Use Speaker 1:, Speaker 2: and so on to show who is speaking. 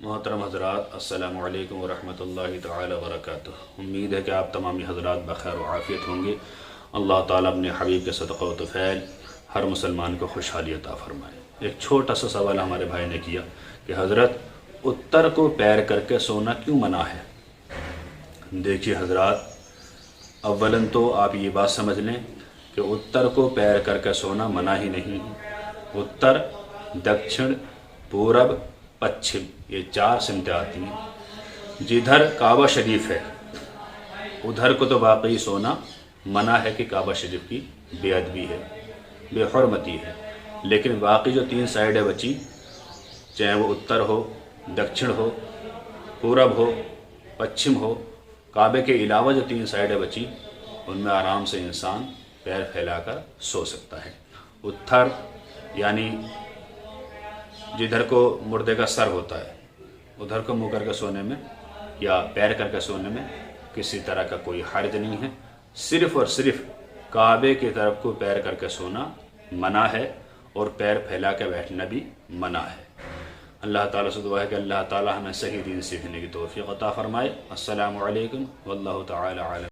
Speaker 1: محترم حضرات، السلام علیکم ورحمۃ اللہ تعالی وبرکاتہ۔ امید ہے کہ آپ تمامی حضرات بخیر و عافیت ہوں گے۔ اللہ تعالیٰ اپنے حبیب کے صدقہ و طفیل ہر مسلمان کو خوشحالی عطا فرمائے۔ ایک چھوٹا سا سوال ہمارے بھائی نے کیا کہ حضرت اتر کو پیر کر کے سونا کیوں منع ہے؟ دیکھیے حضرات، اولاً تو آپ یہ بات سمجھ لیں کہ اتر کو پیر کر کے سونا منع ہی نہیں ہے۔ اتر، دکچھن، پورب، پچھم، یہ 4 سمتیں آتی ہیں۔ جدھر کعبہ شریف ہے ادھر کو تو واقعی سونا منع ہے کہ کعبہ شریف کی بے ادبی ہے، بے حرمتی ہے، لیکن باقی جو 3 سائڈیں بچی، چاہے وہ اتر ہو، دکچھن ہو، پورب ہو، پچھم ہو، کعبے کے علاوہ جو 3 سائڈیں بچی ان میں آرام سے انسان پیر پھیلا کر سو سکتا ہے۔ اتر یعنی جدھر کو مردے کا سر ہوتا ہے ادھر کو منہ کر کے سونے میں یا پیر کر کے سونے میں کسی طرح کا کوئی حرج نہیں ہے۔ صرف اور صرف کعبے کی طرف کو پیر کر کے سونا منع ہے، اور پیر پھیلا کے بیٹھنا بھی منع ہے۔ اللہ تعالیٰ سے دعا ہے کہ اللہ تعالیٰ ہمیں صحیح دین سیکھنے کی توفیق عطا فرمائے۔ السلام علیکم واللہ تعالی عالم۔